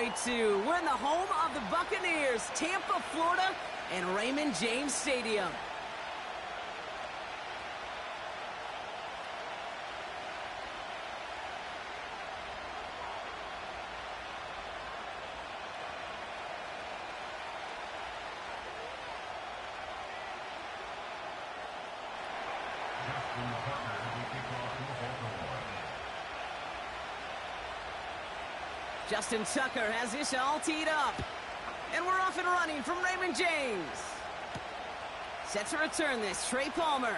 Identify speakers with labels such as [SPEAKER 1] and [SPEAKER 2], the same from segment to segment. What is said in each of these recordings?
[SPEAKER 1] 2022. We're in the home of the Buccaneers, Tampa, Florida, and Raymond James Stadium. Justin Tucker has this all teed up. And we're off and running from Raymond James. Set to return this, Trey Palmer.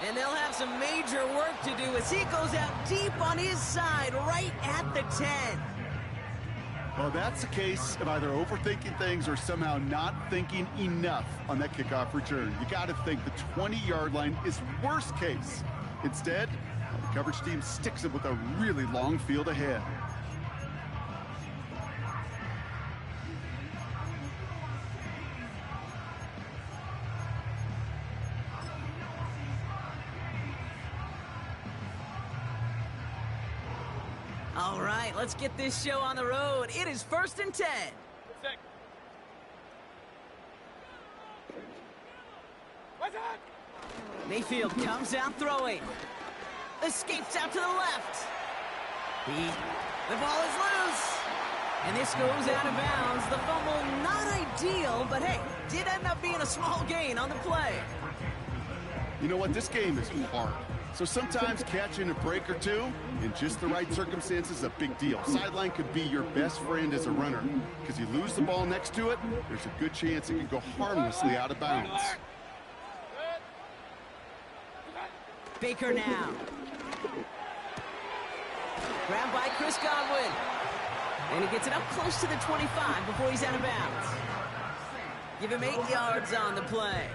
[SPEAKER 1] And they'll have some major work to do as he goes out deep on his side, right at the 10.
[SPEAKER 2] Well, that's a case of either overthinking things or somehow not thinking enough on that kickoff return. You got to think the 20-yard line is worst case. Instead, the coverage team sticks it with a really long field ahead.
[SPEAKER 1] All right, let's get this show on the road. It is 1st and 10. Mayfield comes out throwing. Escapes out to the left. The ball is loose. And this goes out of bounds. The fumble, not ideal, but hey, did end up being a small gain on the play.
[SPEAKER 2] You know what? This game is hard. So sometimes catching a break or two in just the right circumstances is a big deal. Sideline could be your best friend as a runner, because you lose the ball next to it, there's a good chance it can go harmlessly out of bounds.
[SPEAKER 1] Baker now. Grabbed by Chris Godwin. And he gets it up close to the 25 before he's out of bounds. Give him 8 yards on the play.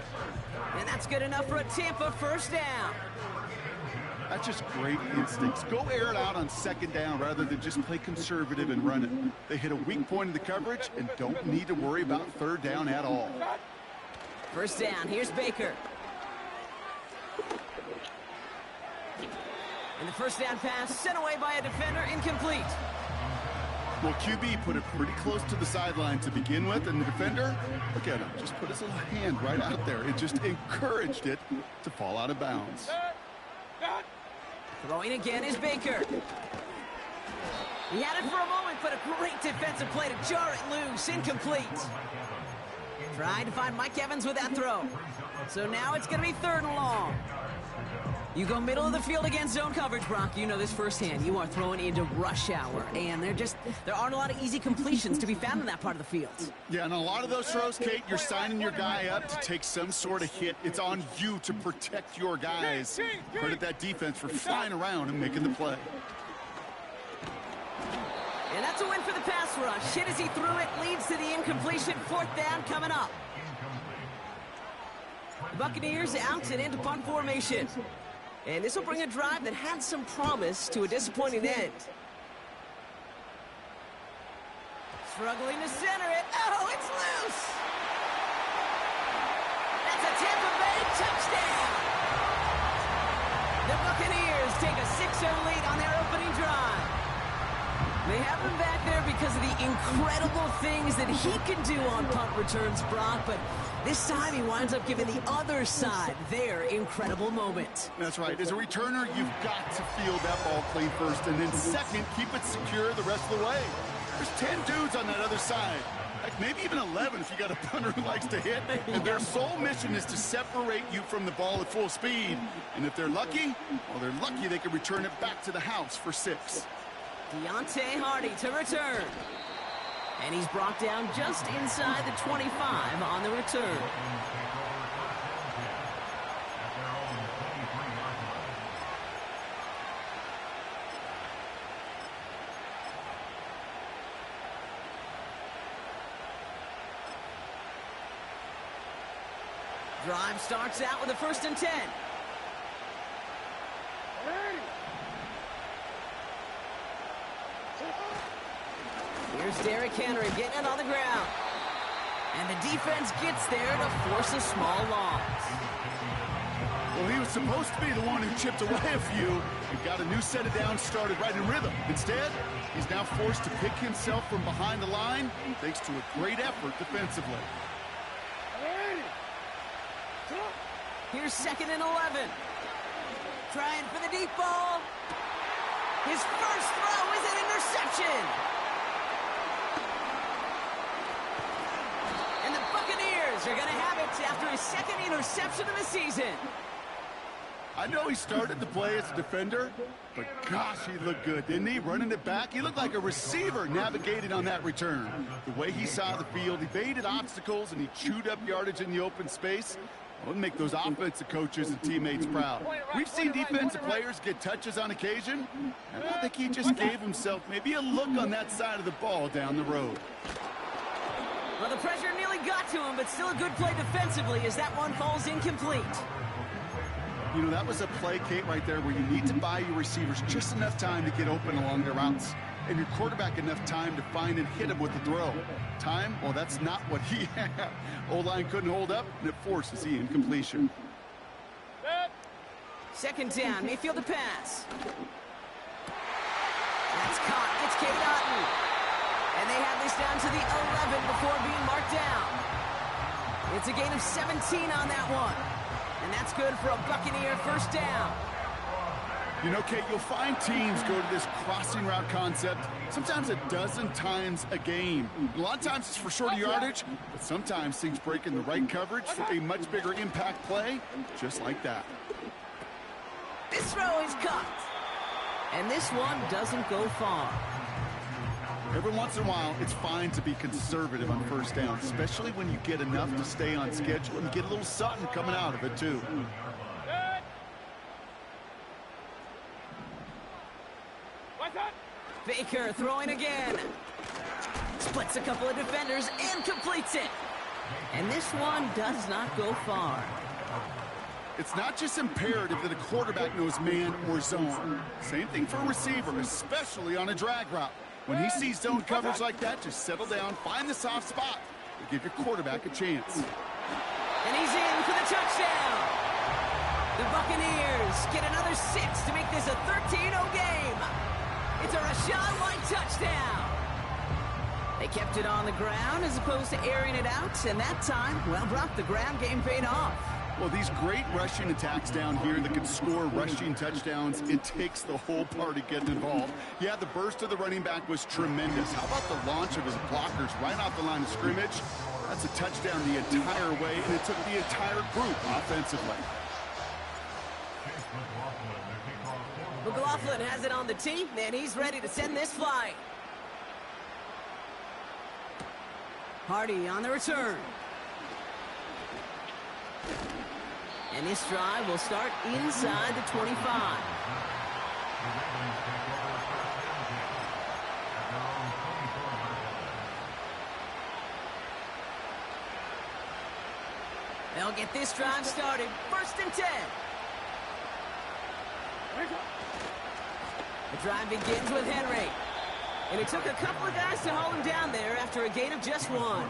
[SPEAKER 1] And that's good enough for a Tampa first down.
[SPEAKER 2] That's just great instincts. Go air it out on 2nd down rather than just play conservative and run it. They hit a weak point in the coverage and don't need to worry about 3rd down at all.
[SPEAKER 1] First down, here's Baker. And the first down pass sent away by a defender, incomplete.
[SPEAKER 2] Well, QB put it pretty close to the sideline to begin with, and the defender, look at him, just put his little hand right out there. It just encouraged it to fall out of bounds.
[SPEAKER 1] Throwing again is Baker. He had it for a moment, but a great defensive play to jar it loose. Incomplete. Trying to find Mike Evans with that throw. So now it's going to be 3rd and long. You go middle of the field against zone coverage, Brock. You know this firsthand. You are throwing into rush hour, and there aren't a lot of easy completions to be found in that part of the field.
[SPEAKER 2] Yeah, and a lot of those throws, Kate, you're signing your guy up to take some sort of hit. It's on you to protect your guys. Credit that defense for flying around and making the play.
[SPEAKER 1] And that's a win for the pass rush. Hit as he threw it, leads to the incompletion. 4th down coming up. The Buccaneers out and into punt formation. And this will bring a drive that had some promise to a disappointing end. Struggling to center it. Oh, it's loose! That's a Tampa Bay touchdown! The Buccaneers take a 6-0 lead on their opening drive. They have him back there because of the incredible things that he can do on punt returns, Brock, but this time he winds up giving the other side their incredible moment.
[SPEAKER 2] That's right. As a returner, you've got to field that ball clean first, and then second, keep it secure the rest of the way. There's 10 dudes on that other side. Like maybe even 11 if you got a punter who likes to hit. And their sole mission is to separate you from the ball at full speed. And if they're lucky, well, they're lucky they can return it back to the house for 6.
[SPEAKER 1] Deontay Hardy to return. And he's brought down just inside the 25 on the return. Drive starts out with a 1st and 10. Here's Derrick Henry getting it on the ground. And the defense gets there to force a small loss.
[SPEAKER 2] Well, he was supposed to be the one who chipped away a few and got a new set of downs started right in rhythm. Instead, he's now forced to pick himself from behind the line thanks to a great effort defensively.
[SPEAKER 1] Here's 2nd and 11. Trying for the deep ball. His first throw is an interception. And the Buccaneers are going to have it after his 2nd interception of the season.
[SPEAKER 2] I know he started to play as a defender, but gosh, he looked good, didn't he? Running it back, he looked like a receiver navigating on that return. The way he saw the field, evaded obstacles, and he chewed up yardage in the open space. Well, make those offensive coaches and teammates proud. We've seen defensive players get touches on occasion, and I think he just gave himself maybe a look on that side of the ball down the road.
[SPEAKER 1] Well, the pressure nearly got to him, but still a good play defensively as that one falls incomplete.
[SPEAKER 2] You know, that was a play, Kate, right there where you need to buy your receivers just enough time to get open along their routes, and your quarterback enough time to find and hit him with the throw. Time? Well, that's not what he had. O-line couldn't hold up, and it forces the incompletion.
[SPEAKER 1] 2nd down, Mayfield to pass. That's caught. It's Cade Otton. And they have this down to the 11 before being marked down. It's a gain of 17 on that one. And that's good for a Buccaneer first down.
[SPEAKER 2] You know, Kate, you'll find teams go to this crossing route concept sometimes a dozen times a game. A lot of times it's for shorter yardage, but sometimes things break in the right coverage for a much bigger impact play, just like that.
[SPEAKER 1] This throw is caught. And this one doesn't go far.
[SPEAKER 2] Every once in a while, it's fine to be conservative on first down, especially when you get enough to stay on schedule and get a little something coming out of it, too.
[SPEAKER 1] Baker throwing again. Splits a couple of defenders and completes it. And this one does not go far.
[SPEAKER 2] It's not just imperative that a quarterback knows man or zone. Same thing for a receiver, especially on a drag route. When he sees zone coverage like that, just settle down, find the soft spot, and give your quarterback a chance.
[SPEAKER 1] And he's in for the touchdown. The Buccaneers get another 6 to make this a 13-0 game. It's a Rachaad White touchdown. They kept it on the ground as opposed to airing it out, and that time, well, Brock, the ground game paid off.
[SPEAKER 2] Well, these great rushing attacks down here that can score rushing touchdowns, it takes the whole party getting involved. Yeah, the burst of the running back was tremendous. How about the launch of his blockers right off the line of scrimmage? That's a touchdown the entire way, and it took the entire group offensively.
[SPEAKER 1] McLaughlin has it on the tee, and he's ready to send this flying. Hardy on the return. And this drive will start inside the 25. They'll get this drive started. 1st and 10. The drive begins with Henry. And it took a couple of guys to hold him down there after a gain of just 1.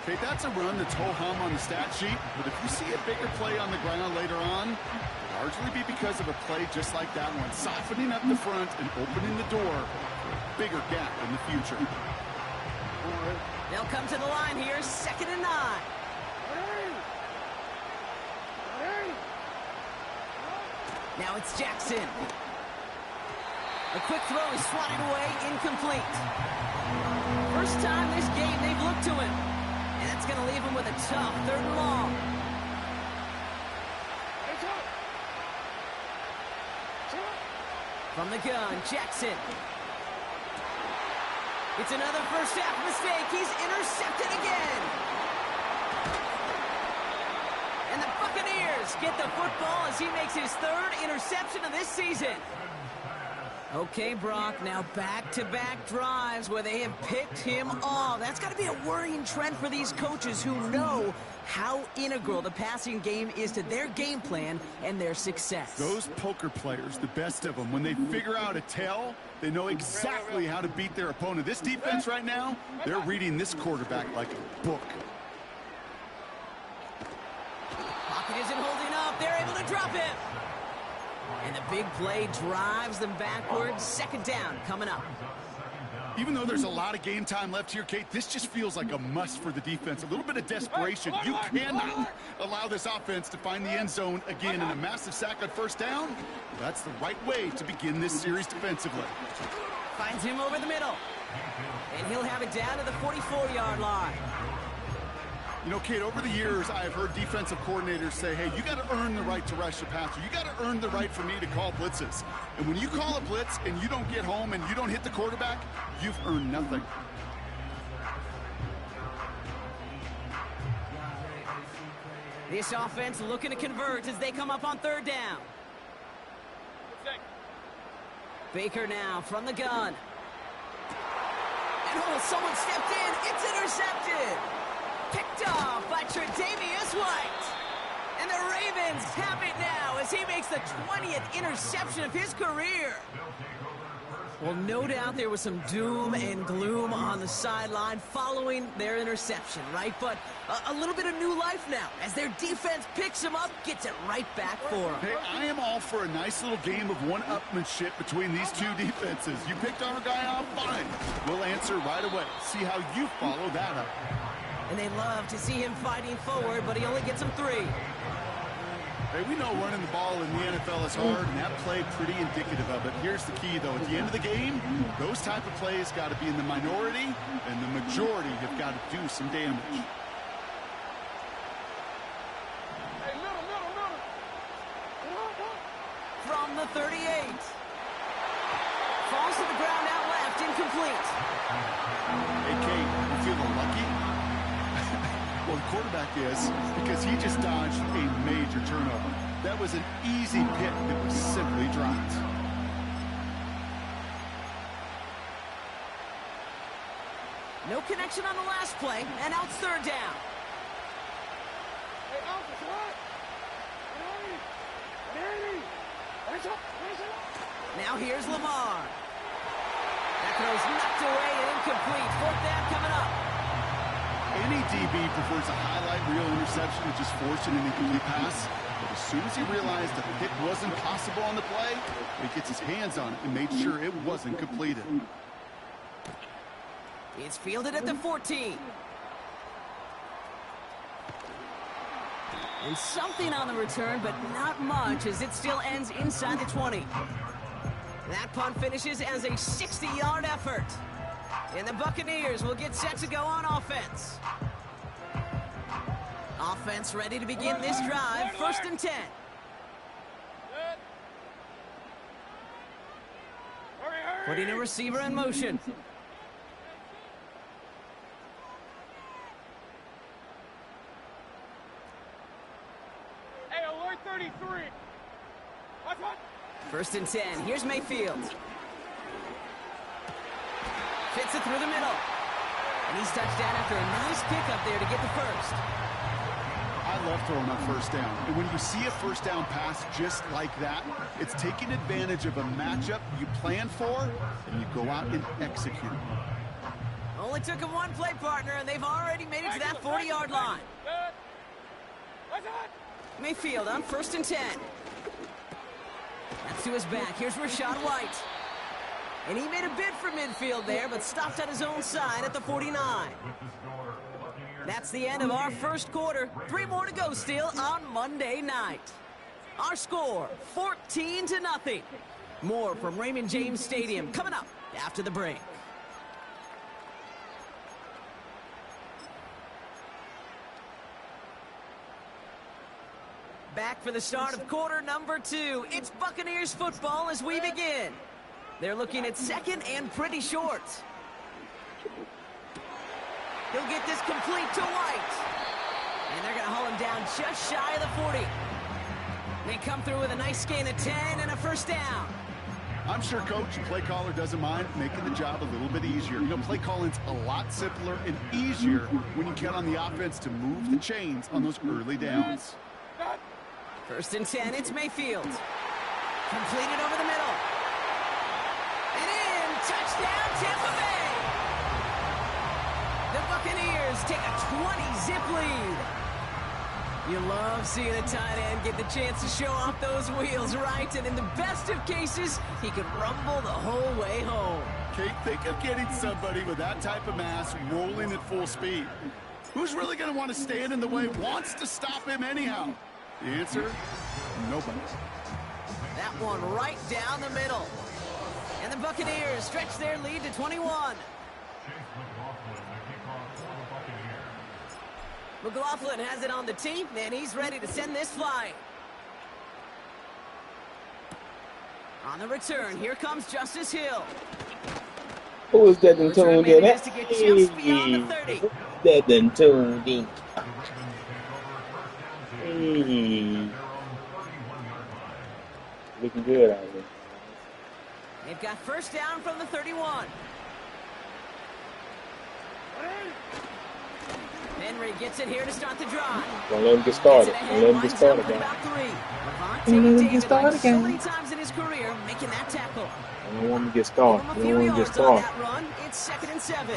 [SPEAKER 2] Okay, that's a run that's ho-hum on the stat sheet, but if you see a bigger play on the ground later on, it'll largely be because of a play just like that one, softening up the front and opening the door for a bigger gap in the future.
[SPEAKER 1] They'll come to the line here, 2nd and 9. Now it's Jackson. A quick throw is swatted away, incomplete. First time this game they've looked to him. And that's going to leave him with a tough 3rd and long. From the gun, Jackson. It's another first half mistake. He's intercepted again. And the Buccaneers get the football as he makes his 3rd interception of this season. Okay, Brock, now back-to-back drives where they have picked him off. That's got to be a worrying trend for these coaches who know how integral the passing game is to their game plan and their success.
[SPEAKER 2] Those poker players, the best of them, when they figure out a tell, they know exactly how to beat their opponent. This defense right now, they're reading this quarterback like a book.
[SPEAKER 1] Pocket isn't holding up. the big play drives them backwards. Second down coming up.
[SPEAKER 2] Even though there's a lot of game time left here, Kate, this just feels like a must for the defense. A little bit of desperation. You cannot allow this offense to find the end zone again, and a massive sack on first down. That's the right way to begin this series defensively.
[SPEAKER 1] Finds him over the middle. And he'll have it down to the 44-yard line.
[SPEAKER 2] You know, Kate, over the years, I have heard defensive coordinators say, hey, you got to earn the right to rush the passer. You got to earn the right for me to call blitzes. And when you call a blitz and you don't get home and you don't hit the quarterback, you've earned nothing.
[SPEAKER 1] This offense looking to convert as they come up on third down. Baker now from the gun. And oh, someone stepped in. It's intercepted. Picked off by Tre'Davious White. And the Ravens have it now as he makes the 20th interception of his career. Well, no doubt there was some doom and gloom on the sideline following their interception, right? But a little bit of new life now as their defense picks him up, gets it right back for him.
[SPEAKER 2] Hey, I am all for a nice little game of one-upmanship between these two defenses. You picked our guy off, fine. We'll answer right away. See how you follow that up.
[SPEAKER 1] And they love to see him fighting forward, but he only gets them 3.
[SPEAKER 2] Hey, we know running the ball in the NFL is hard, and that play pretty indicative of it. Here's the key, though. At the end of the game, those type of plays got to be in the minority, and the majority have got to do some damage.
[SPEAKER 1] From the 38. Falls to the ground out left, incomplete.
[SPEAKER 2] Hey, Kate, you feeling lucky? Well, the quarterback is, because he just dodged a major turnover. That was an easy pick that was simply dropped.
[SPEAKER 1] No connection on the last play, and now it's third down. Now here's Lamar. That throw's knocked away and incomplete. Fourth down coming up.
[SPEAKER 2] Any DB prefers a highlight reel interception to just forcing an incomplete pass. But as soon as he realized the hit wasn't possible on the play, he gets his hands on it and made sure it wasn't completed.
[SPEAKER 1] It's fielded at the 14. And something on the return, but not much, as it still ends inside the 20. That punt finishes as a 60-yard effort. And the Buccaneers will get set to go on offense. Offense ready to begin this drive. First and 10. Putting a receiver in motion.
[SPEAKER 3] Hey, alert 33.
[SPEAKER 1] First and 10. Here's Mayfield. Fits it through the middle. And he's touched down after a nice pickup there to get the first.
[SPEAKER 2] I love throwing on first down. And when you see a first down pass just like that, it's taking advantage of a matchup you plan for, and you go out and execute.
[SPEAKER 1] Only took him one play, partner, and they've already made it to that 40-yard line. Mayfield on first and 10. That's to his back. Here's Rachaad White. And he made a bid for midfield there, but stopped on his own side at the 49. That's the end of our first quarter. 3 more to go still on Monday night. Our score, 14-0. More from Raymond James Stadium coming up after the break. Back for the start of quarter number 2. It's Buccaneers football as we begin. They're looking at second and pretty short. He'll get this complete to White. And they're going to haul him down just shy of the 40. They come through with a nice gain of 10 and a first down.
[SPEAKER 2] I'm sure Coach and play caller doesn't mind making the job a little bit easier. You know, play calling's a lot simpler and easier when you count on the offense to move the chains on those early downs.
[SPEAKER 1] First and 10, it's Mayfield. Completed over the middle. And in, touchdown, Tampa Bay. The Buccaneers take a 20-zip lead. You love seeing a tight end get the chance to show off those wheels, right? And in the best of cases, he could rumble the whole way home.
[SPEAKER 2] Kate, think of getting somebody with that type of mass rolling at full speed. Who's really going to want to stand in the way, wants to stop him anyhow? The answer, nobody.
[SPEAKER 1] That one right down the middle. And the Buccaneers stretch their lead to 21. McLaughlin has it on the tee, and he's ready to send this flying. On the return, here comes Justice Hill.
[SPEAKER 4] Who is that done tuned in?
[SPEAKER 1] Manages to get just beyond the 30.
[SPEAKER 4] That done tuned in. Looking good out here.
[SPEAKER 1] They've got first down from the 31. Henry gets it here to start the drive.
[SPEAKER 4] Don't let him get started. Don't let him get started again.
[SPEAKER 1] Don't let him get started again. So many times in his career making that tackle.
[SPEAKER 4] I don't want him to get started. I don't want him to get started.
[SPEAKER 1] That run, it's 2nd and 7.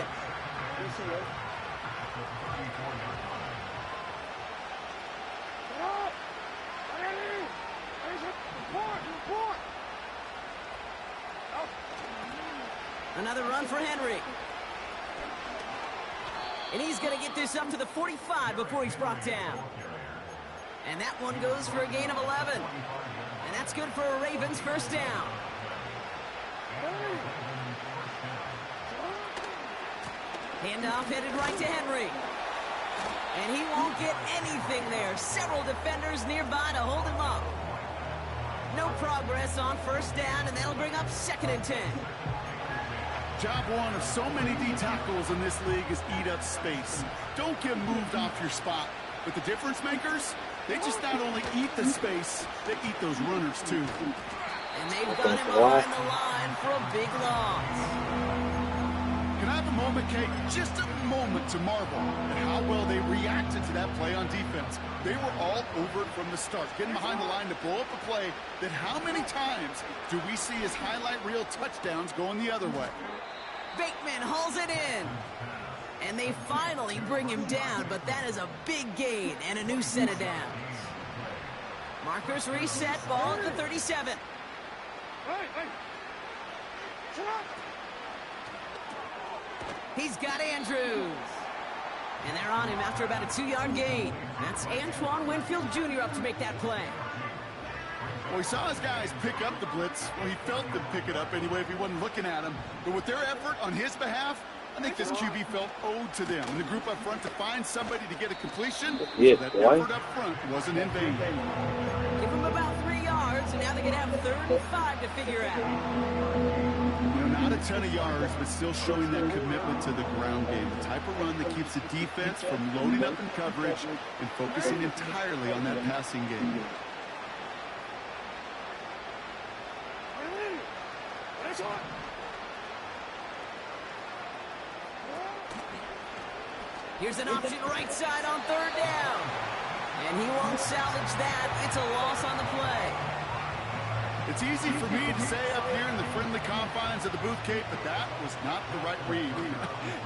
[SPEAKER 1] Another run for Henry. And he's going to get this up to the 45 before he's brought down. And that one goes for a gain of 11. And that's good for a Ravens first down. Handoff headed right to Henry. And he won't get anything there. Several defenders nearby to hold him up. No progress on first down, and that'll bring up 2nd and 10.
[SPEAKER 2] Job one of so many D tackles in this league is eat up space. Don't get moved off your spot. But the difference makers, they just not only eat the space, they eat those runners too.
[SPEAKER 1] And they've got him behind the line for a big loss.
[SPEAKER 2] Can I have a moment, Kate? Just a moment to marvel at how well they reacted to that play on defense. They were all over it from the start, getting behind the line to blow up a play that how many times do we see as highlight reel touchdowns going the other way?
[SPEAKER 1] Bateman hauls it in. And they finally bring him down, but that is a big gain and a new set of downs. Markers reset, ball at the 37. He's got Andrews. And they're on him after about a 2-yard gain. That's Antoine Winfield Jr. up to make that play.
[SPEAKER 2] Well, he saw his guys pick up the blitz. Well, he felt them pick it up anyway if he wasn't looking at him. But with their effort on his behalf, I think this QB felt owed to them. And the group up front to find somebody to get a completion, so that effort up front wasn't in vain.
[SPEAKER 1] Give them about 3 yards, and now they're going to have 3rd and 5 to figure out.
[SPEAKER 2] You know, not a ton of yards, but still showing that commitment to the ground game. The type of run that keeps the defense from loading up in coverage and focusing entirely on that passing game.
[SPEAKER 1] Here's an option right side on 3rd down. And he won't salvage that. It's a loss on the play.
[SPEAKER 2] It's easy for me to say up here in the friendly confines of the booth, Cape, but that was not the right read.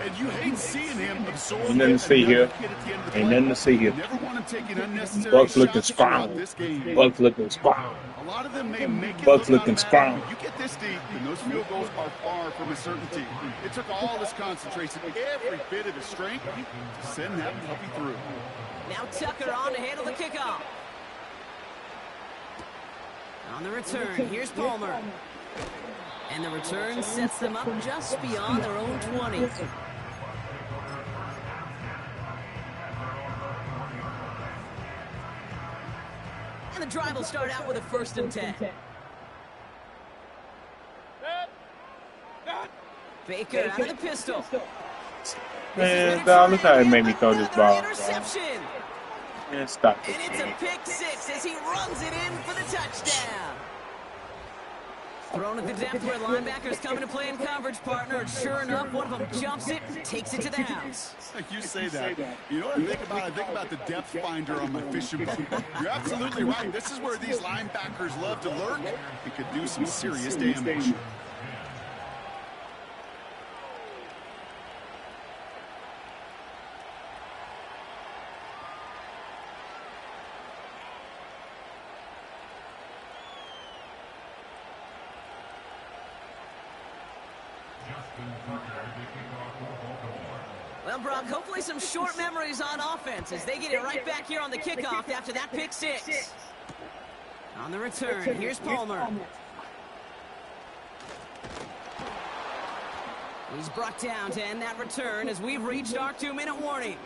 [SPEAKER 2] And you hate seeing him absorb.
[SPEAKER 4] Ain't nothing to see here. Ain't nothing to see here.
[SPEAKER 2] Never want to take an unnecessary
[SPEAKER 4] Bucks looking
[SPEAKER 2] shots throughout this
[SPEAKER 4] strong.
[SPEAKER 2] game.
[SPEAKER 4] Bucks looking strong.
[SPEAKER 2] A lot of them may make it
[SPEAKER 4] Bucks
[SPEAKER 2] look
[SPEAKER 4] looking
[SPEAKER 2] automatic,
[SPEAKER 4] strong.
[SPEAKER 2] but you get this deep, and those field goals are far from a certainty. It took all this concentration, every bit of his strength, to send that puppy through.
[SPEAKER 1] Now Tucker on to handle the kickoff. On the return, here's Palmer. And the return sets them up just beyond their own 20. And the drive will start out with a 1st and 10. Baker out of the pistol.
[SPEAKER 4] Man, dog, look how it made me throw this ball.
[SPEAKER 1] Interception.
[SPEAKER 4] Man, stop this
[SPEAKER 1] And it's a
[SPEAKER 4] game.
[SPEAKER 1] pick 6 as he runs it in for the touchdown. Thrown at the depth where linebackers come into play in coverage, partner. And sure enough, one of them jumps it and takes it to the house.
[SPEAKER 2] You say that. You know what I think about? I think about the depth finder on my fishing boat. You're absolutely right. This is where these linebackers love to lurk and could do some serious damage.
[SPEAKER 1] Well, Brock, hopefully some short memories on offense as they get it right back here on the kickoff after that pick six. On the return, here's Palmer. He's brought down to end that return as we've reached our 2-minute warning.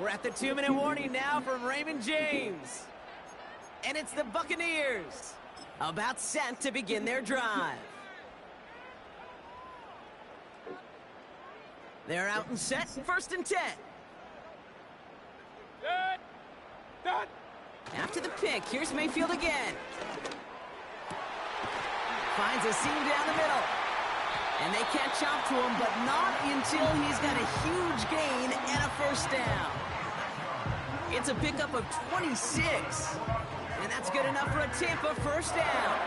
[SPEAKER 1] We're at the 2-minute warning now from Raymond James. And it's the Buccaneers about set to begin their drive. They're out and set, 1st and 10. After the pick, here's Mayfield again. Finds a seam down the middle. And they catch up to him, but not until he's got a huge gain and a 1st down. It's a pickup of 26. And that's good enough for a Tampa 1st down.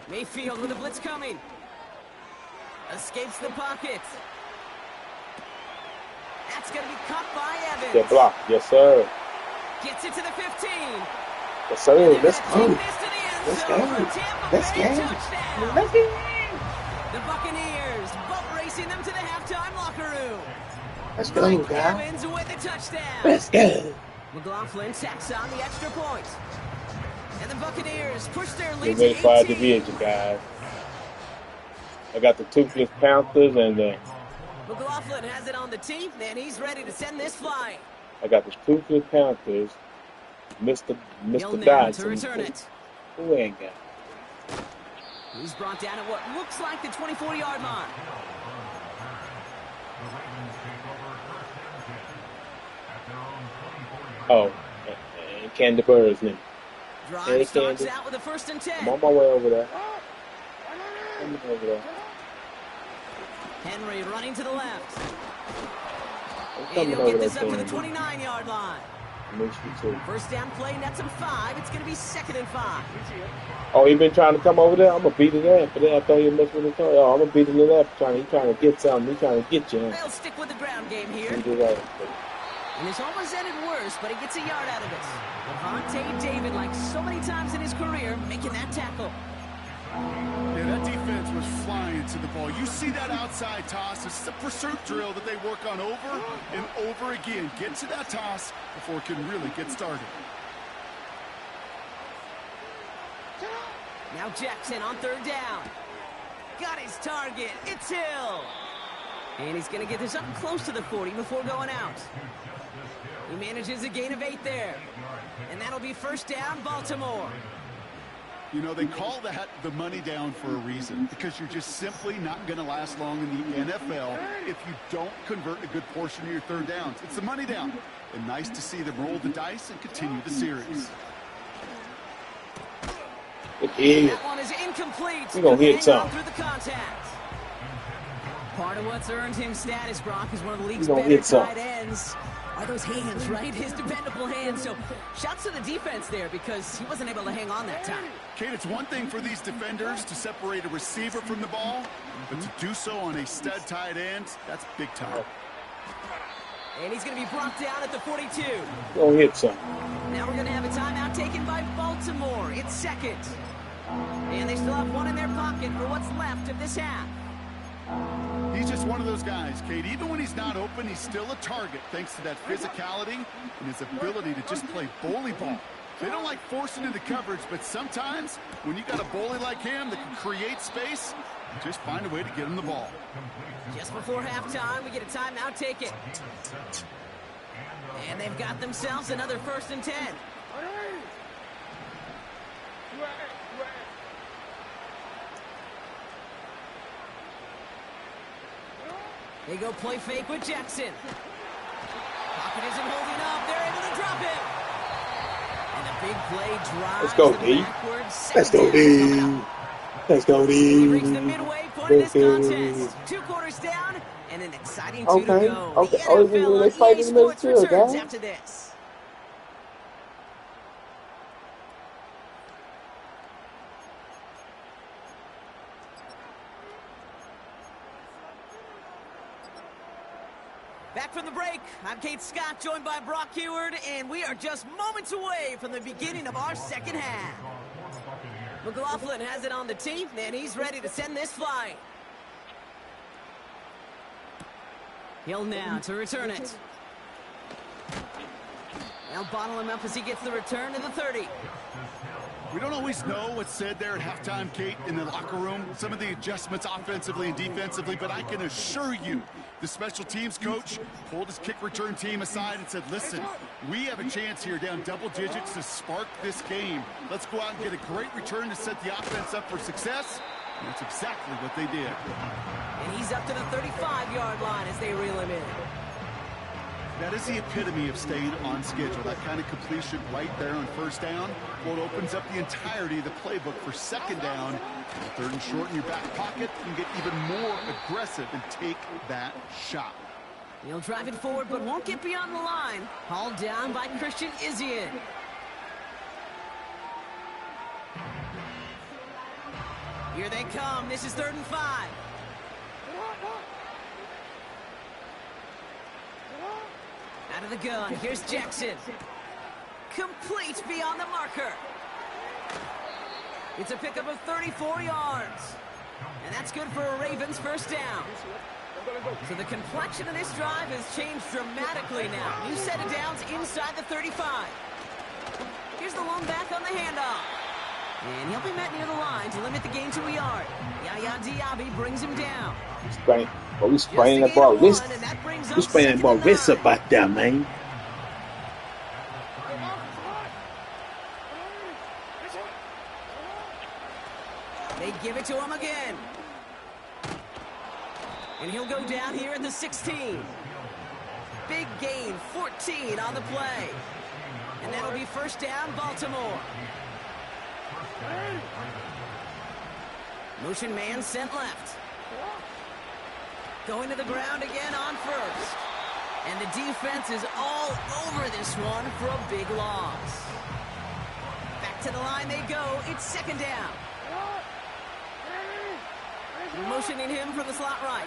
[SPEAKER 1] Mayfield with a blitz coming. Escapes the pocket. That's going to be caught by Evans.
[SPEAKER 4] Good block. Yes, sir.
[SPEAKER 1] Gets it to the 15.
[SPEAKER 4] Yes, sir. Let's go.
[SPEAKER 1] Let's go.
[SPEAKER 4] Let's go. Let's go.
[SPEAKER 1] The Buccaneers boat racing them to the halftime locker room.
[SPEAKER 4] Let's go,
[SPEAKER 1] Mike
[SPEAKER 4] guys.
[SPEAKER 1] Evans with the touchdown.
[SPEAKER 4] Let's go.
[SPEAKER 1] McLaughlin tacks on the extra point. And the Buccaneers push their
[SPEAKER 4] Get
[SPEAKER 1] lead
[SPEAKER 4] ready
[SPEAKER 1] to
[SPEAKER 4] for our
[SPEAKER 1] 18.
[SPEAKER 4] division, guys. I got the Toothless Panthers and
[SPEAKER 1] McLaughlin has it on the tee, and he's ready to send this flying.
[SPEAKER 4] I got the Toothless Panthers. Mr.
[SPEAKER 1] Milner to
[SPEAKER 4] Dodson.
[SPEAKER 1] return it.
[SPEAKER 4] Who ain't got it?
[SPEAKER 1] He's brought down at what looks like the 24-yard line.
[SPEAKER 4] Oh, and Candy Birds.
[SPEAKER 1] Drive starts out with a 1st and 10.
[SPEAKER 4] I'm on my way over there. I'm over there.
[SPEAKER 1] Henry running to the left.
[SPEAKER 4] I'm
[SPEAKER 1] And
[SPEAKER 4] coming
[SPEAKER 1] he'll
[SPEAKER 4] over
[SPEAKER 1] get this
[SPEAKER 4] there.
[SPEAKER 1] up to the 29-yard line.
[SPEAKER 4] Miss you too.
[SPEAKER 1] 1st down play, nets him 5. It's going to be 2nd and 5.
[SPEAKER 4] Oh, he been trying to come over there? I'm going to beat his ass for that. I thought you messed with his toe. Oh, I'm going to beat his ass. He's trying to get something. He's trying to get you.
[SPEAKER 1] They'll stick with the ground game here.
[SPEAKER 4] He did right.
[SPEAKER 1] And this almost ended worse, but he gets a yard out of it. Devontae David, like so many times in his career, making that tackle.
[SPEAKER 2] Yeah, that defense was flying to the ball. You see that outside toss. This is a pursuit drill that they work on over and over again. Get to that toss before it can really get started.
[SPEAKER 1] Now Jackson on 3rd down. Got his target. It's Hill. And he's going to get this up close to the 40 before going out. He manages a gain of 8 there. And that'll be 1st down, Baltimore.
[SPEAKER 2] You know, they call that the money down for a reason, because you're just simply not going to last long in the NFL if you don't convert a good portion of your 3rd downs. It's the money down. And nice to see them roll the dice and continue the series.
[SPEAKER 1] That one is incomplete.
[SPEAKER 4] We're going to hit some.
[SPEAKER 1] Through the contact. Part of what's earned him status, Brock, is one of the league's
[SPEAKER 4] We're gonna
[SPEAKER 1] better
[SPEAKER 4] hit some.
[SPEAKER 1] tight ends. Are those hands, right? His dependable hands. So shouts to the defense there because he wasn't able to hang on that time.
[SPEAKER 2] Kate, it's one thing for these defenders to separate a receiver from the ball, but to do so on a stud tight end, that's big time.
[SPEAKER 1] And he's going to be brought down at the 42.
[SPEAKER 4] Go hit some.
[SPEAKER 1] Now we're going to have a timeout taken by Baltimore. It's 2nd. And they still have one in their pocket for what's left of this half.
[SPEAKER 2] He's just one of those guys, Kate. Even when he's not open, he's still a target thanks to that physicality and his ability to just play bully ball. They don't like forcing into coverage, but sometimes when you got a bully like him that can create space, just find a way to get him the ball.
[SPEAKER 1] Just before halftime, we get a timeout taken. And they've got themselves another 1st and 10. They go play fake with Jackson. Pocket isn't holding up. They're able to drop it. And a big play drives.
[SPEAKER 4] Let's go, D. Let's go, D. Let's go, D.
[SPEAKER 1] We reach the midway point of this contest. 2 quarters down and an exciting 2 to go.
[SPEAKER 4] Okay.
[SPEAKER 1] The
[SPEAKER 4] Oh,
[SPEAKER 1] NFL
[SPEAKER 4] they
[SPEAKER 1] on
[SPEAKER 4] fight
[SPEAKER 1] EA
[SPEAKER 4] in the middle
[SPEAKER 1] Sports
[SPEAKER 4] too,
[SPEAKER 1] returns
[SPEAKER 4] guys.
[SPEAKER 1] after this. Back from the break, I'm Kate Scott, joined by Brock Heward, and we are just moments away from the beginning of our second half. McLaughlin has it on the tee, and he's ready to send this flying. Hill now to return it. They'll bottle him up as he gets the return to the 30.
[SPEAKER 2] We don't always know what's said there at halftime, Kate, in the locker room. Some of the adjustments offensively and defensively, but I can assure you the special teams coach pulled his kick return team aside and said, listen, we have a chance here down double digits to spark this game. Let's go out and get a great return to set the offense up for success. And that's exactly what they did.
[SPEAKER 1] And he's up to the 35-yard line as they reel him in.
[SPEAKER 2] That is the epitome of staying on schedule. That kind of completion right there on first down. Well, it opens up the entirety of the playbook for second down. Third and short in your back pocket. You can get even more aggressive and take that shot.
[SPEAKER 1] He'll drive it forward, but won't get beyond the line. Hauled down by Christian Izien. Here they come. This is 3rd and 5. Out of the gun. Here's Jackson. Complete beyond the marker. It's a pickup of 34 yards. And that's good for a Ravens first down. So the complexion of this drive has changed dramatically now. New set of downs inside the 35. Here's the lone back on the handoff. And he'll be met near the line to limit the gain to a yard. Yaya Diaby brings him down.
[SPEAKER 4] We spraying the ball. We spraying the ball. What's about that, man?
[SPEAKER 1] They give it to him again. And he'll go down here at the 16. Big gain, 14 on the play. And that'll be first down, Baltimore. Motion man sent left. Going to the ground again on first. And the defense is all over this one for a big loss. Back to the line they go. It's second down. Motioning him from the slot right.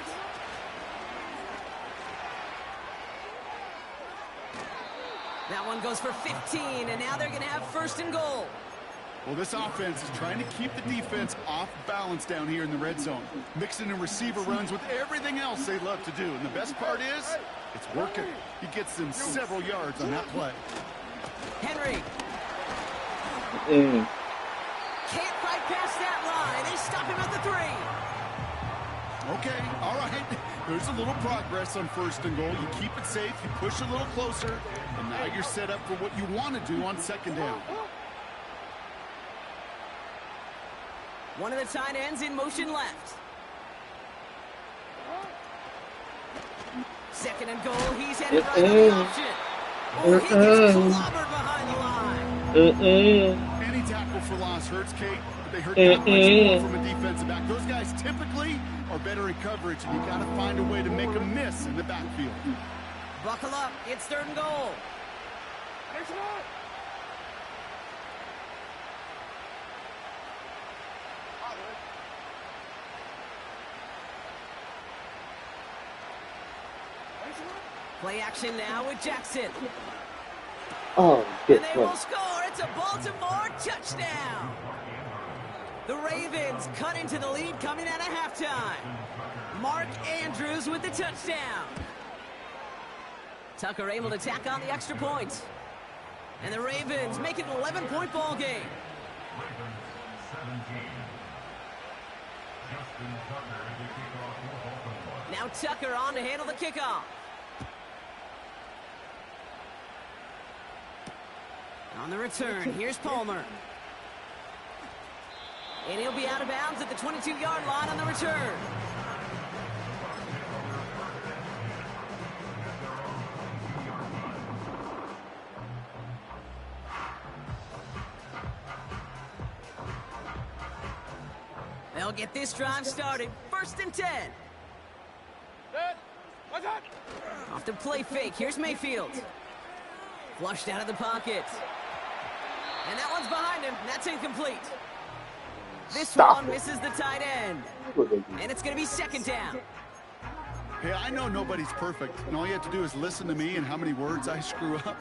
[SPEAKER 1] That one goes for 15, and now they're going to have first and goal.
[SPEAKER 2] Well, this offense is trying to keep the defense off balance down here in the red zone. Mixing in receiver runs with everything else they love to do. And the best part is, it's working. He gets them several yards on that play.
[SPEAKER 1] Henry. Can't fight past that line. They stop him at the 3.
[SPEAKER 2] Okay, all right. There's a little progress on first and goal. You keep it safe, you push a little closer, and now you're set up for what you want to do on second down.
[SPEAKER 1] One of the tight ends in motion left. Second and goal. He's headed right on the option. Oh, he gets clobbered behind the line.
[SPEAKER 2] Any tackle for loss hurts, Kate, but they hurt that much more from a defensive back. Those guys typically are better in coverage, and you got to find a way to make a miss in the backfield.
[SPEAKER 1] Buckle up. It's 3rd and goal. Play action now with Jackson.
[SPEAKER 4] Oh, good
[SPEAKER 1] and they
[SPEAKER 4] play.
[SPEAKER 1] will score. It's a Baltimore touchdown. The Ravens cut into the lead coming out of halftime. Mark Andrews with the touchdown. Tucker able to tack on the extra point. And the Ravens make it an 11-point ball game. Now Tucker on to handle the kickoff. On the return, here's Palmer. And he'll be out of bounds at the 22-yard line on the return. They'll get this drive started. 1st and 10. Off the play fake. Here's Mayfield. Flushed out of the pocket. And that one's behind him. That's incomplete. This one misses the tight end. And it's going to be second down.
[SPEAKER 2] Hey, I know nobody's perfect, and all you have to do is listen to me and how many words I screw up.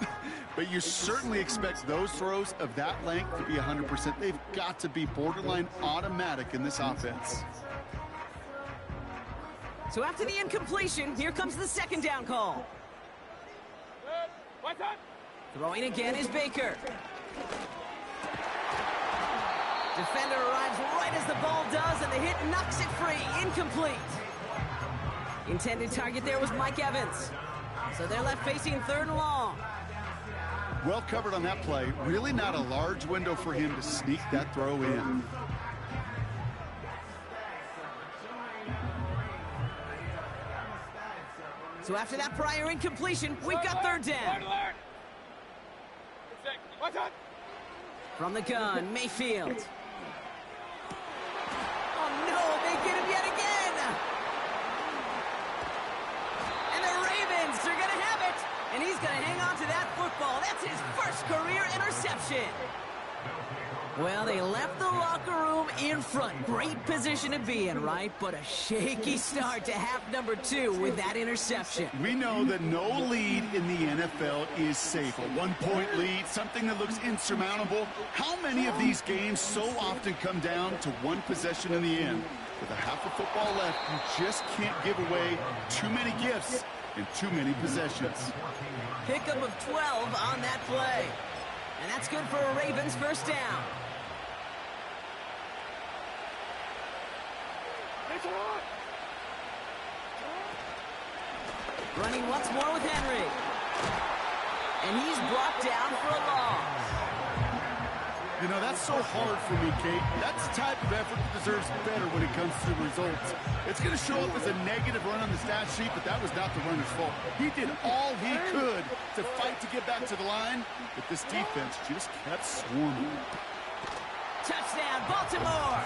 [SPEAKER 2] But you certainly expect those throws of that length to be 100%. They've got to be borderline automatic in this offense.
[SPEAKER 1] So after the incompletion, here comes the second down call. Throwing again is Baker. Defender arrives right as the ball does, and the hit knocks it free. Incomplete. Intended target there was Mike Evans. So they're left facing 3rd and long.
[SPEAKER 2] Well covered on that play. Really not a large window for him to sneak that throw in.
[SPEAKER 1] So after that prior incompletion, we've got 3rd down. From the gun, Mayfield. Oh no, they get him yet again! And the Ravens are gonna have it! And he's gonna hang on to that football. That's his first career interception. Well, they left the locker room in front. Great position to be in, right? But a shaky start to half number 2 with that interception.
[SPEAKER 2] We know that no lead in the NFL is safe. A 1-point lead, something that looks insurmountable. How many of these games so often come down to one possession in the end? With a half of football left, you just can't give away too many gifts in too many possessions.
[SPEAKER 1] Pickup of 12 on that play. And that's good for a Ravens first down. Running once more with Henry. And he's brought down for a loss.
[SPEAKER 2] You know, that's so hard for me, Kate. That's the type of effort that deserves better when it comes to the results. It's going to show up as a negative run on the stat sheet, but that was not the runner's fault. He did all he could to fight to get back to the line, but this defense just kept swarming.
[SPEAKER 1] Touchdown, Baltimore!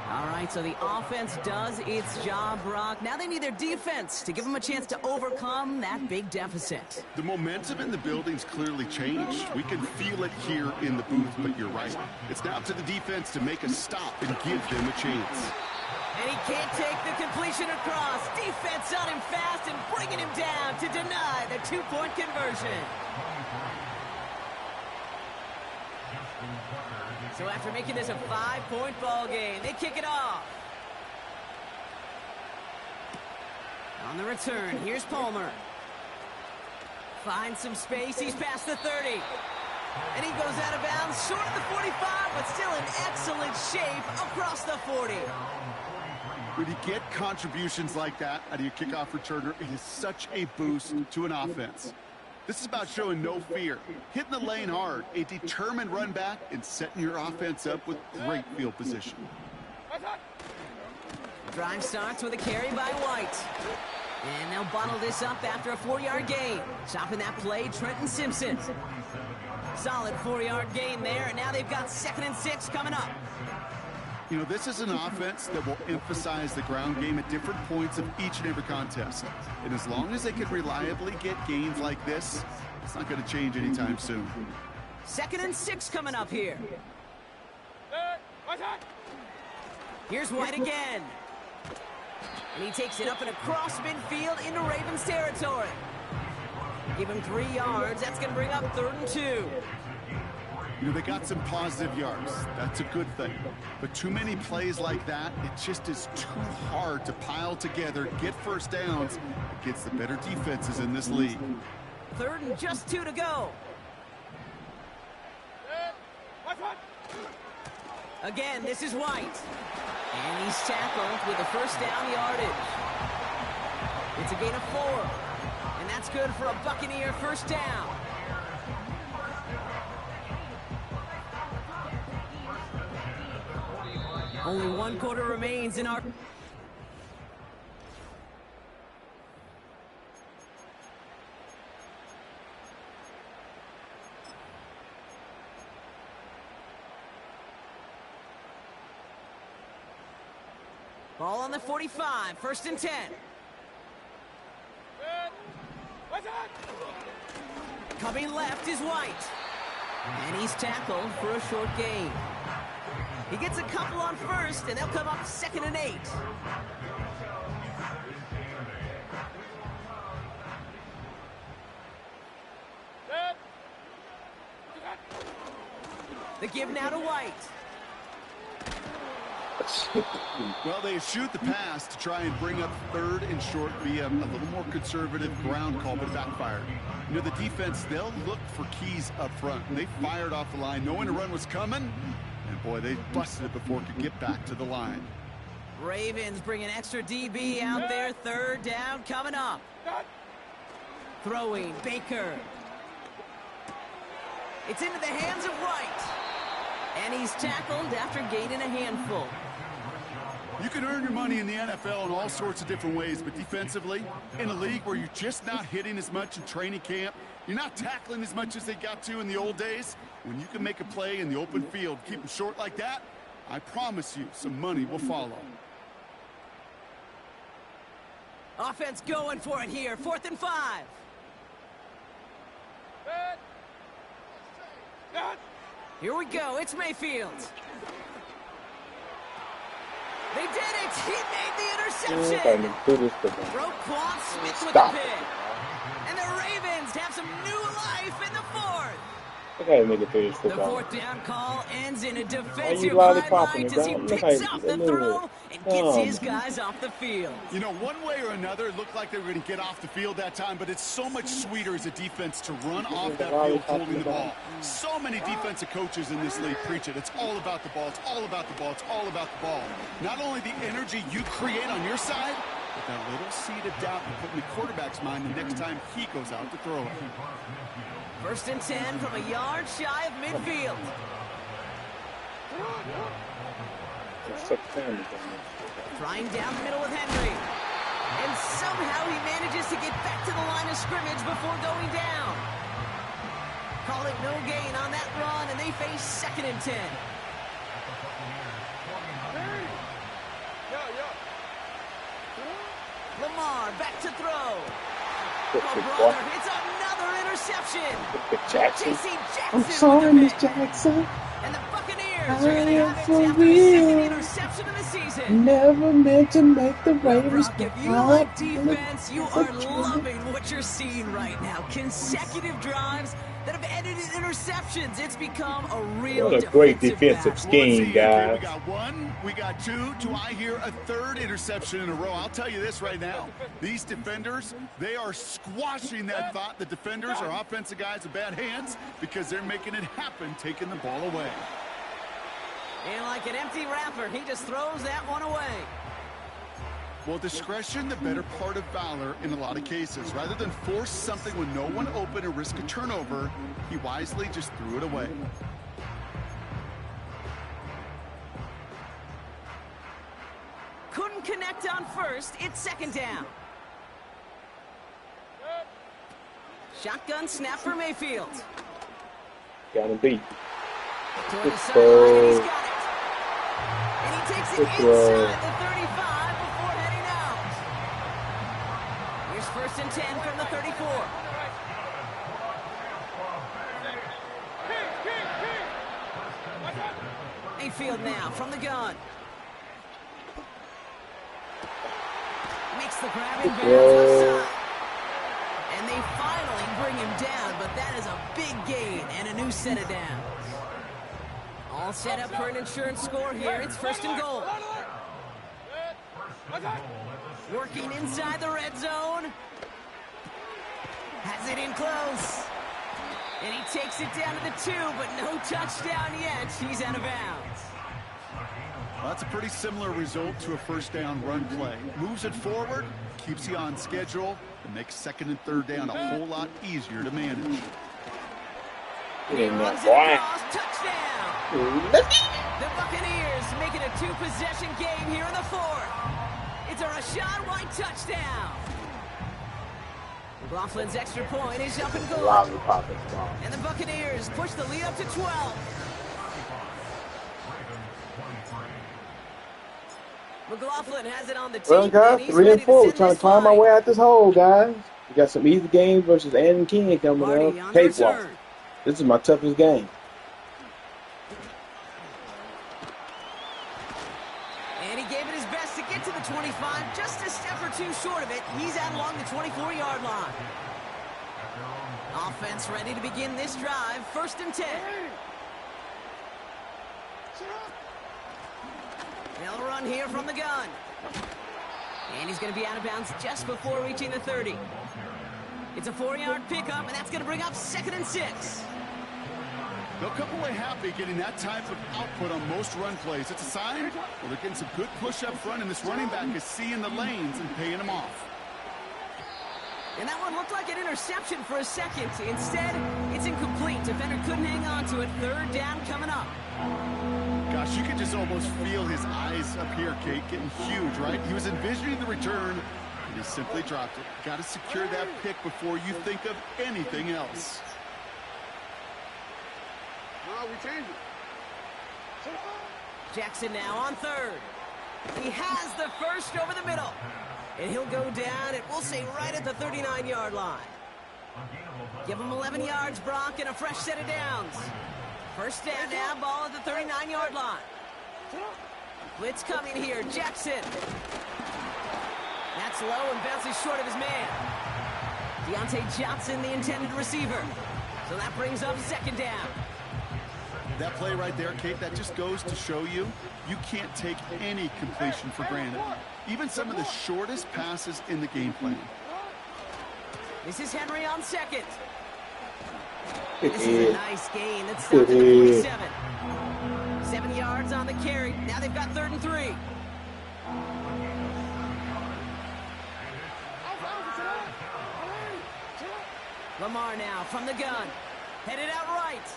[SPEAKER 1] All right, so the offense does its job, Brock. Now they need their defense to give them a chance to overcome that big deficit.
[SPEAKER 2] The momentum in the building's clearly changed. We can feel it here in the booth, but you're right. It's now up to the defense to make a stop and give them a chance.
[SPEAKER 1] And he can't take the completion across. Defense on him fast and bringing him down to deny the 2-point conversion. So after making this a 5-point ball game, they kick it off. On the return, here's Palmer. Finds some space, he's past the 30. And he goes out of bounds, short of the 45, but still in excellent shape across the 40.
[SPEAKER 2] When you get contributions like that out of your kickoff returner, it is such a boost to an offense. This is about showing no fear, hitting the lane hard, a determined run back, and setting your offense up with great field position.
[SPEAKER 1] Drive starts with a carry by White. And they'll bottle this up after a 4-yard gain. Stopping that play, Trenton Simpson. Solid 4-yard gain there, and now they've got 2nd and 6 coming up.
[SPEAKER 2] You know, this is an offense that will emphasize the ground game at different points of each and every contest. And as long as they can reliably get gains like this, it's not going to change anytime soon.
[SPEAKER 1] 2nd and 6 coming up here. Here's White again. And he takes it up and across midfield into Ravens territory. Give him 3 yards. That's going to bring up 3rd and 2.
[SPEAKER 2] You know, they got some positive yards. That's a good thing. But too many plays like that, it just is too hard to pile together, get first downs against the better defenses in this league.
[SPEAKER 1] 3rd and just 2 to go. Again, this is White. And he's tackled with a first down yardage. It's a gain of 4. And that's good for a Buccaneer first down. Only 1 quarter remains in our... Ball on the 45, 1st and 10. Coming left is White. And he's tackled for a short gain. He gets a couple on 1st, and they'll come up 2nd and 8. The give now to White.
[SPEAKER 2] Well, they shoot the pass to try and bring up third and short via a little more conservative ground call, but it backfired. You know, the defense, they'll look for keys up front. And they fired off the line knowing a run was coming. And, boy, they busted it before it could get back to the line.
[SPEAKER 1] Ravens bring an extra DB out there. Third down coming up. Throwing Baker. It's into the hands of White. And he's tackled after gaining a handful.
[SPEAKER 2] You can earn your money in the NFL in all sorts of different ways, but defensively, in a league where you're just not hitting as much in training camp, you're not tackling as much as they got to in the old days, when you can make a play in the open field, keep them short like that, I promise you some money will follow.
[SPEAKER 1] Offense going for it here. 4th and 5. Here we go. It's Mayfield. They did it! He made the interception! Roquan Smith with the pick. And the Ravens have some new life in the 4th. The 4th down call ends in a defensive highlight as he picks off the throw and gets his guys off the field.
[SPEAKER 2] You know, one way or another, it looked like they were going to get off the field that time, but it's so much sweeter as a defense to run off that field holding the ball. So many defensive coaches in this league preach it. It's all about the ball. It's all about the ball. It's all about the ball. Not only the energy you create on your side, but that little seed of doubt you put in the quarterback's mind the next time he goes out to throw it.
[SPEAKER 1] 1st and 10 from a yard shy of midfield. Trying down the middle with Henry. And somehow he manages to get back to the line of scrimmage before going down. Call it no gain on that run, and they face 2nd and 10. Lamar back to throw. Oh, brother, it's another interception. J.C. Jackson.
[SPEAKER 4] I'm sorry, Miss Jackson.
[SPEAKER 1] And the Buccaneers are going to have it after the 2nd interception of the season.
[SPEAKER 4] Never meant to make the Raiders.
[SPEAKER 1] Brock, if you like defense, you are loving what you're seeing right now. Consecutive drives that have ended in interceptions. It's become a real
[SPEAKER 4] what a great defensive
[SPEAKER 2] Well,
[SPEAKER 4] scheme, guys.
[SPEAKER 2] We got one, we got two. Do I hear a 3rd interception in a row? I'll tell you this right now. These defenders, they are squashing that thought. The defenders are offensive guys with bad hands because they're making it happen, taking the ball away.
[SPEAKER 1] And like an empty wrapper, he just throws that one away.
[SPEAKER 2] Well, discretion, the better part of valor in a lot of cases. Rather than force something when no one open or risk a turnover, he wisely just threw it away.
[SPEAKER 1] Couldn't connect on 1st. It's 2nd down. Shotgun snap for Mayfield.
[SPEAKER 4] Got him beat.
[SPEAKER 1] Toward the sideline, and he's got it. And he takes it inside the 35 before heading out. Here's 1st and 10 from the 34. Mayfield now from the gun. Makes the grab in bounds outside. And they finally bring him down, but that is a big gain and a new set of downs. All set up for an insurance score here. It's 1st and goal. Working inside the red zone. Has it in close. And he takes it down to the 2, but no touchdown yet. He's out of bounds.
[SPEAKER 2] Well, that's a pretty similar result to a 1st down run play. Moves it forward, keeps you on schedule, and makes 2nd and 3rd down a whole lot easier to manage.
[SPEAKER 1] He runs it across, touchdown! The Buccaneers make it a 2-possession game here in the 4th. It's a Rachaad White touchdown. McLaughlin's extra point is up and goal. And the Buccaneers push the lead up to 12. McLaughlin has it on the tee.
[SPEAKER 4] Well, guys, 3 and 4. We're trying to climb our way out this hole, guys. We got some easy games versus Ann King coming up. Cakewalk. This is my toughest game.
[SPEAKER 1] And he gave it his best to get to the 25. Just a step or two short of it. He's out along the 24-yard line. Offense ready to begin this drive. 1st and 10. They'll run here from the gun. And he's going to be out of bounds just before reaching the 30. It's a 4-yard pickup, and that's going to bring up 2nd and 6.
[SPEAKER 2] They'll come away happy getting that type of output on most run plays. It's a sign, well, they're getting some good push up front, and this running back is seeing the lanes and paying them off.
[SPEAKER 1] And that one looked like an interception for a second. Instead, it's incomplete. Defender couldn't hang on to it. 3rd down coming up.
[SPEAKER 2] Gosh, you could just almost feel his eyes up here, Kate, getting huge, right? He was envisioning the return, and he simply dropped it. Got to secure that pick before you think of anything else.
[SPEAKER 3] We change it.
[SPEAKER 1] Jackson now on 3rd. He has the 1st over the middle. And he'll go down, and we'll say right at the 39-yard line. Give him 11 yards, Brock, and a fresh set of downs. 1st down now, ball at the 39-yard line. Blitz coming here, Jackson. That's low and bounces short of his man. Deontay Johnson, the intended receiver. So that brings up 2nd down.
[SPEAKER 2] That play right there, Kate, that just goes to show you, you can't take any completion for granted. Even some of the shortest passes in the game plan.
[SPEAKER 1] This is Henry on 2nd. This is a nice gain. That stops at the 47. 7 yards on the carry. Now they've got 3rd and 3. Lamar now from the gun. Headed out right.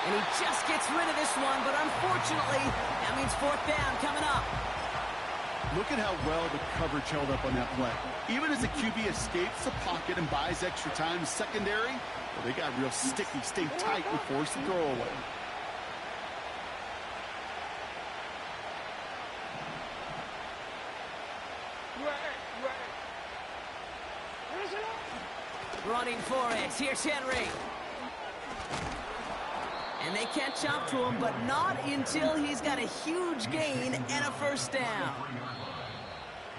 [SPEAKER 1] And he just gets rid of this one, but unfortunately, that means 4th down coming up.
[SPEAKER 2] Look at how well the coverage held up on that play. Even as the QB escapes the pocket and buys extra time secondary, well, they got real sticky, stayed tight and forced the throw away.
[SPEAKER 1] Running for it. Here's Henry. And they catch up to him, but not until he's got a huge gain and a 1st down.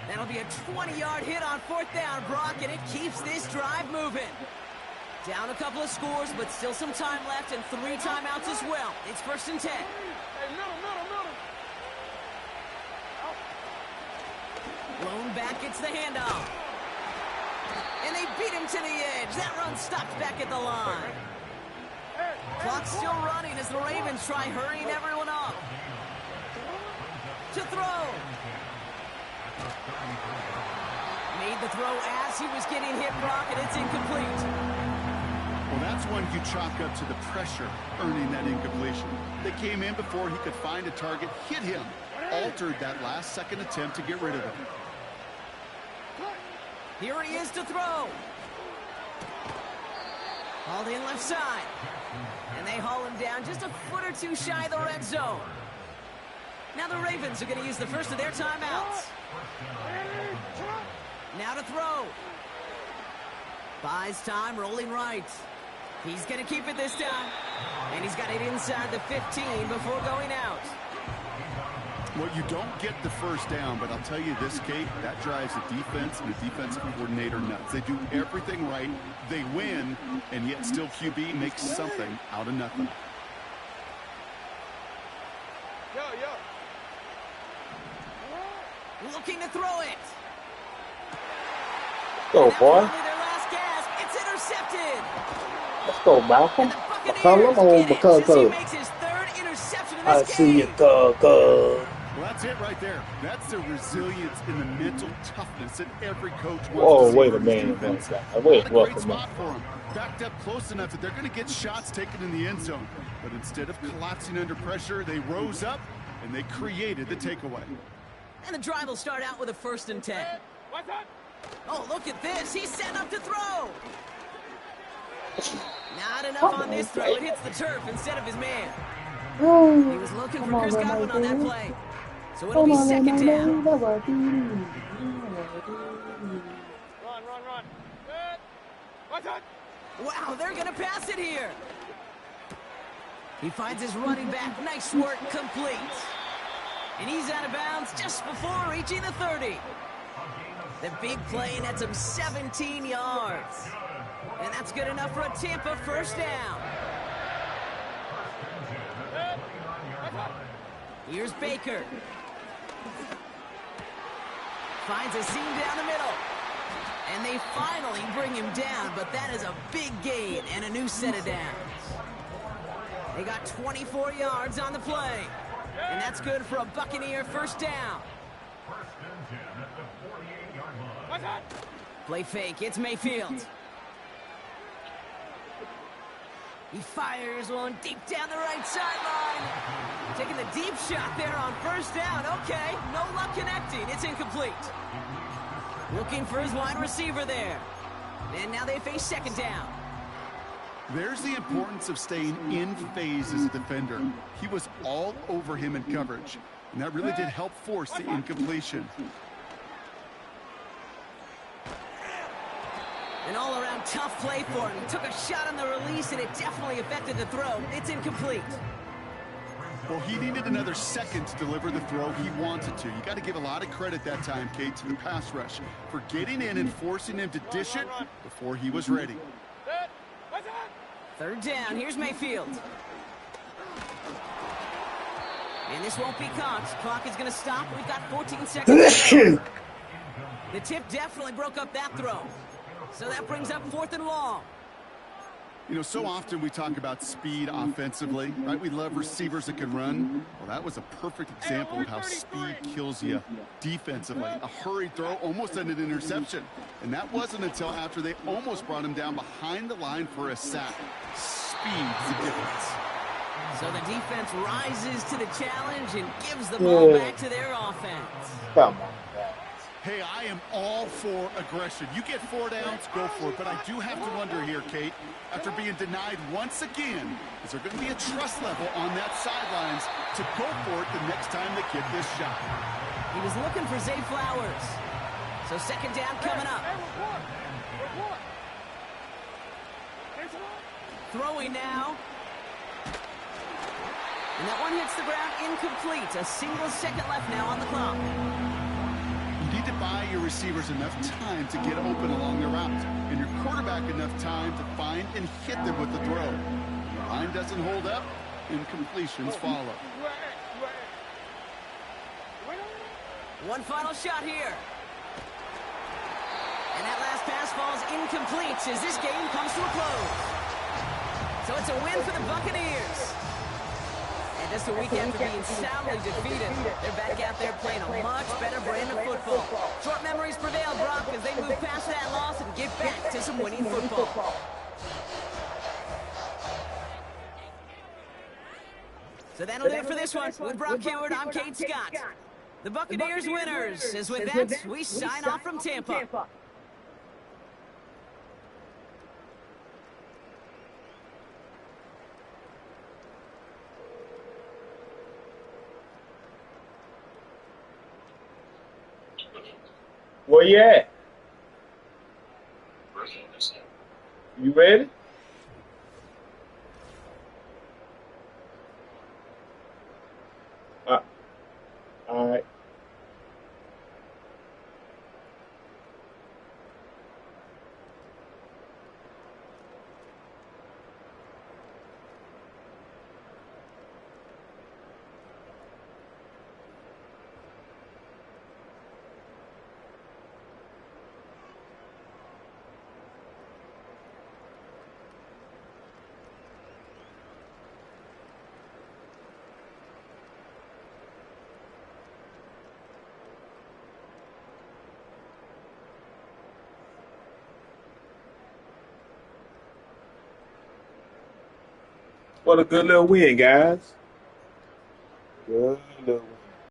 [SPEAKER 1] That'll be a 20-yard hit on 4th down, Brock, and it keeps this drive moving. Down a couple of scores, but still some time left and 3 timeouts as well. It's 1st and 10.
[SPEAKER 3] Hey, middle.
[SPEAKER 1] Blown back, it's the handoff. And they beat him to the edge. That run stopped back at the line. Clock's still running as the Ravens try hurrying everyone up. To throw. Made the throw as he was getting hit, Brock, and it's incomplete.
[SPEAKER 2] Well, that's one you chalk up to the pressure earning that incompletion. They came in before he could find a target, hit him, altered that last-second attempt to get rid of him.
[SPEAKER 1] Here he is to throw. Hauled in left side. And they haul him down just a foot or two shy of the red zone. Now the Ravens are going to use the first of their timeouts. Now to throw. Buys time, rolling right. He's going to keep it this time. And he's got it inside the 15 before going out.
[SPEAKER 2] Well, you don't get the 1st down, but I'll tell you this, Kate, that drives the defense and the defensive coordinator nuts. They do everything right, they win, and yet still QB makes something out of nothing.
[SPEAKER 3] Yo.
[SPEAKER 1] Looking to throw it.
[SPEAKER 4] Go, boy.
[SPEAKER 1] Their last gasp. It's intercepted.
[SPEAKER 4] Let's go, Malcolm. I see you, Cuz.
[SPEAKER 2] Well, that's it right there. That's the resilience and the mental toughness that every coach wants
[SPEAKER 4] Whoa,
[SPEAKER 2] to see.
[SPEAKER 4] wait a minute.
[SPEAKER 2] Wait, a great spot for him. Backed up close enough that they're going to get shots taken in the end zone. But instead of collapsing under pressure, they rose up and they created the takeaway.
[SPEAKER 1] And the drive will start out with a 1st and 10.
[SPEAKER 3] What's that?
[SPEAKER 1] Oh, look at this. He's setting up to throw. Not enough on this throw. It hits the turf instead of his man. He was looking for Chris Godwin on that play. So it'll be 2nd down.
[SPEAKER 3] Run. What's that?
[SPEAKER 1] Wow, they're going to pass it here. He finds his running back. Nice work, complete. And he's out of bounds just before reaching the 30. The big play nets him 17 yards. And that's good enough for a Tampa first down. Here's Baker. Finds a seam down the middle. And they finally bring him down, but that is a big gain and a new set of downs. They got 24 yards on the play. And that's good for a Buccaneer first down. Play fake, it's Mayfield. He fires one deep down the right sideline. Taking the deep shot there on first down. Okay, no luck connecting. It's incomplete. Looking for his wide receiver there. And now they face second down.
[SPEAKER 2] There's the importance of staying in phase as a defender. He was all over him in coverage, and that really did help force the incompletion.
[SPEAKER 1] An all-around tough play for him. He took a shot on the release, and it definitely affected the throw. It's incomplete.
[SPEAKER 2] Well, he needed another second to deliver the throw he wanted to. You got to give a lot of credit that time, Kate, to the pass rush for getting in and forcing him to dish it before he was ready.
[SPEAKER 1] Third down. Here's Mayfield. And this won't be caught. Clock is going to stop. We've got 14 seconds to go. The tip definitely broke up that throw. So that brings up 4th and long.
[SPEAKER 2] You know, so often we talk about speed offensively, right? We love receivers that can run. Well, that was a perfect example of how speed kills you defensively. A hurried throw almost ended an interception. And that wasn't until after they almost brought him down behind the line for a sack. Speed's the difference.
[SPEAKER 1] So the defense rises to the challenge and gives the ball back to their offense.
[SPEAKER 4] Come on.
[SPEAKER 2] Hey, I am all for aggression. You get 4 downs, go for it. But I do have to wonder here, Kate, after being denied once again, is there going to be a trust level on that sidelines to go for it the next time they get this shot?
[SPEAKER 1] He was looking for Zay Flowers. So second down coming up. Throwing now. And that one hits the ground incomplete. A single second left now on the clock.
[SPEAKER 2] You need to buy your receivers enough time to get open along the route, and your quarterback enough time to find and hit them with the throw. When the line doesn't hold up, incompletions follow.
[SPEAKER 1] One final shot here. And that last pass falls incomplete as this game comes to a close. So it's a win for the Buccaneers. And just a week after being soundly defeated, they're back out there playing a much better brand of football. Short memories prevail, Brock, as they move past that loss and get back to some winning football. So that'll do it for this one. With Brock Howard, I'm Kate Scott. The Buccaneers winners. As with that, we sign off from Tampa.
[SPEAKER 4] Where you at? You ready? All right. What a good little win, guys. Good little win.